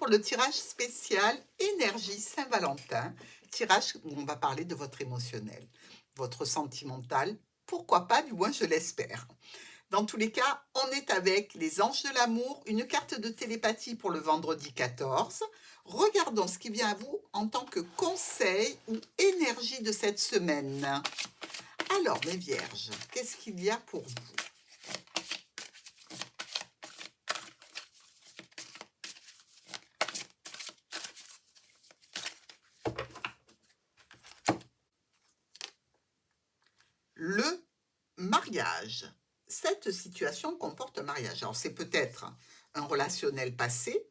pour le tirage spécial Énergie Saint-Valentin, tirage où on va parler de votre émotionnel, votre sentimental, pourquoi pas, du moins je l'espère. Dans tous les cas, on est avec les anges de l'amour, une carte de télépathie pour le vendredi 14. Regardons ce qui vient à vous en tant que conseil ou énergie de cette semaine. Alors, mes vierges, qu'est-ce qu'il y a pour vous? Le mariage. Cette situation comporte un mariage. Alors, c'est peut-être un relationnel passé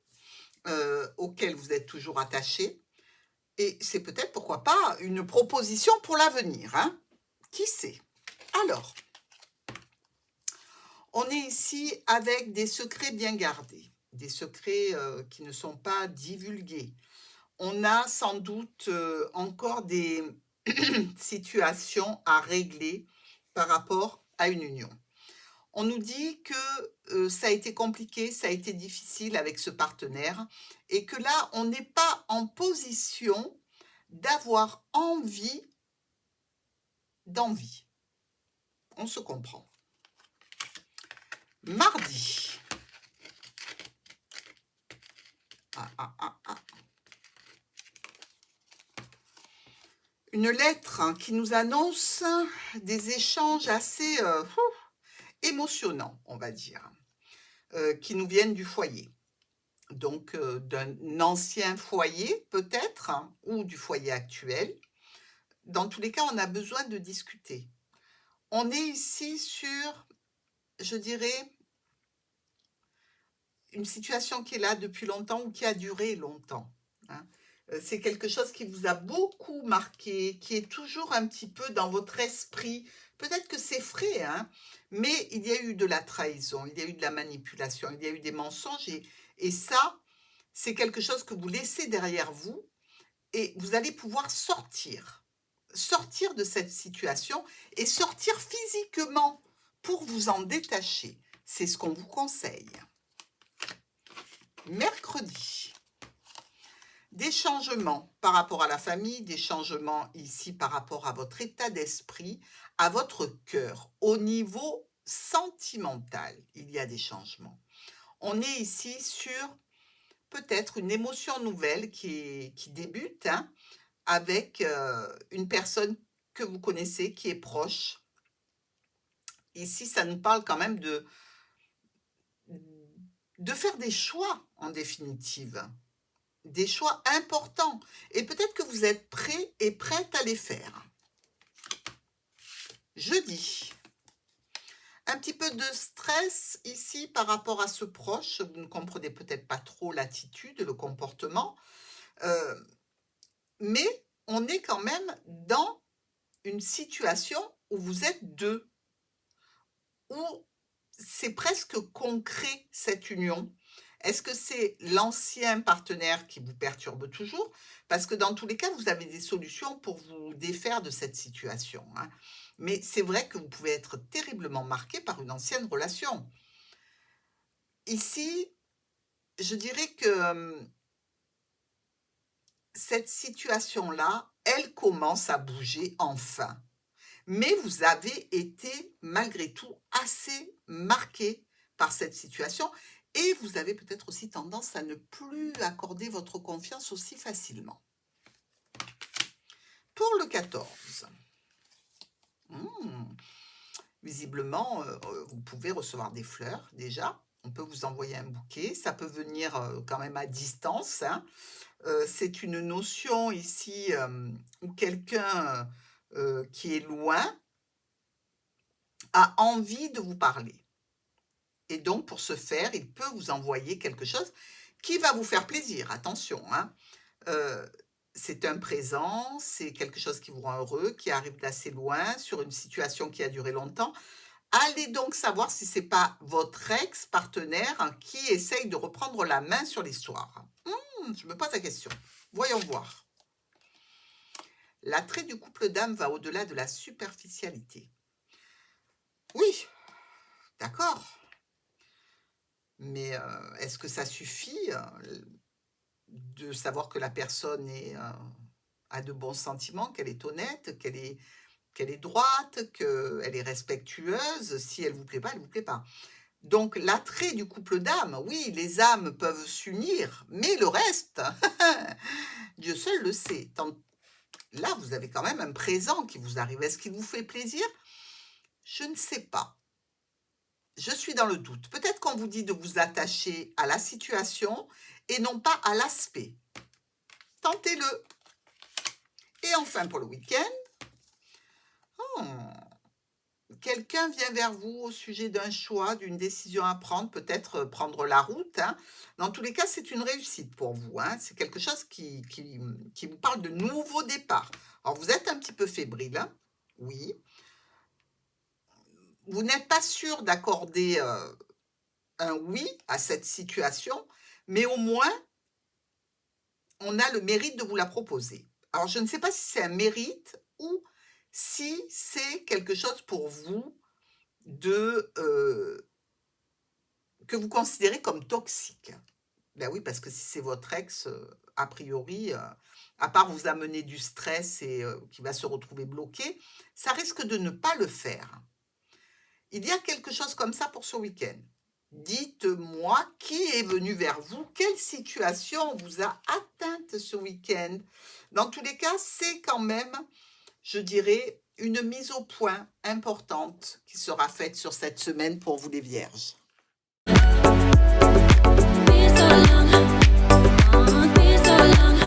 auquel vous êtes toujours attaché, et c'est peut-être, pourquoi pas, une proposition pour l'avenir, hein? Qui sait? Alors, on est ici avec des secrets bien gardés, des secrets qui ne sont pas divulgués. On a sans doute encore des situations à régler par rapport à une union. On nous dit que ça a été compliqué, ça a été difficile avec ce partenaire et que là, on n'est pas en position d'avoir d'envie. On se comprend. Mardi. Ah, ah, ah, ah. Une lettre qui nous annonce des échanges assez émotionnants, on va dire, qui nous viennent du foyer. Donc, d'un ancien foyer peut-être, hein, ou du foyer actuel. Dans tous les cas, on a besoin de discuter. On est ici sur, je dirais, une situation qui est là depuis longtemps ou qui a duré longtemps, hein. C'est quelque chose qui vous a beaucoup marqué, qui est toujours un petit peu dans votre esprit. Peut-être que c'est frais, hein, mais il y a eu de la trahison, il y a eu de la manipulation, il y a eu des mensonges et ça, c'est quelque chose que vous laissez derrière vous et vous allez pouvoir sortir de cette situation et sortir physiquement pour vous en détacher. C'est ce qu'on vous conseille. Mercredi, des changements par rapport à la famille, des changements ici par rapport à votre état d'esprit, à votre cœur. Au niveau sentimental, il y a des changements. On est ici sur peut-être une émotion nouvelle qui débute, hein, avec une personne que vous connaissez, qui est proche. Ici, ça nous parle quand même de faire des choix, en définitive. Des choix importants. Et peut-être que vous êtes prêt et prête à les faire. Jeudi. Un petit peu de stress ici par rapport à ce proche. Vous ne comprenez peut-être pas trop l'attitude, le comportement. Mais on est quand même dans une situation où vous êtes deux, où c'est presque concret cette union. Est-ce que c'est l'ancien partenaire qui vous perturbe toujours? Parce que dans tous les cas, vous avez des solutions pour vous défaire de cette situation, hein. Mais c'est vrai que vous pouvez être terriblement marqué par une ancienne relation. Ici, je dirais que cette situation-là, elle commence à bouger enfin. Mais vous avez été malgré tout assez marqué par cette situation et vous avez peut-être aussi tendance à ne plus accorder votre confiance aussi facilement. Pour le 14, visiblement, vous pouvez recevoir des fleurs déjà. On peut vous envoyer un bouquet. Ça peut venir quand même à distance, hein. C'est une notion ici où quelqu'un qui est loin a envie de vous parler. Et donc, pour ce faire, il peut vous envoyer quelque chose qui va vous faire plaisir. Attention, hein. C'est un présent, c'est quelque chose qui vous rend heureux, qui arrive d'assez loin, sur une situation qui a duré longtemps. Allez donc savoir si ce n'est pas votre ex-partenaire qui essaye de reprendre la main sur l'histoire. Je me pose la question. Voyons voir. L'attrait du couple d'âme va au-delà de la superficialité. Oui, d'accord. Mais est-ce que ça suffit? de savoir que la personne a de bons sentiments, qu'elle est honnête, qu'elle est droite, qu'elle est respectueuse. Si elle vous plaît pas, elle vous plaît pas. Donc l'attrait du couple d'âmes, oui, les âmes peuvent s'unir, mais le reste, Dieu seul le sait. Là, vous avez quand même un présent qui vous arrive. Est-ce qu'il vous fait plaisir? Je ne sais pas. Je suis dans le doute. Peut-être qu'on vous dit de vous attacher à la situation et non pas à l'aspect. Tentez-le. Et enfin, pour le week-end, oh, quelqu'un vient vers vous au sujet d'un choix, d'une décision à prendre, peut-être prendre la route, hein. Dans tous les cas, c'est une réussite pour vous, hein. C'est quelque chose qui vous parle de nouveau départ. Alors, vous êtes un petit peu fébrile, hein, oui. Vous n'êtes pas sûr d'accorder un oui à cette situation, mais au moins, on a le mérite de vous la proposer. Alors, je ne sais pas si c'est un mérite ou si c'est quelque chose pour vous de que vous considérez comme toxique. Ben oui, parce que si c'est votre ex, a priori, à part vous amener du stress et qui va se retrouver bloqué, ça risque de ne pas le faire. Il y a quelque chose comme ça pour ce week-end. Dites-moi qui est venu vers vous, quelle situation vous a atteinte ce week-end. Dans tous les cas, c'est quand même, je dirais, une mise au point importante qui sera faite sur cette semaine pour vous les vierges.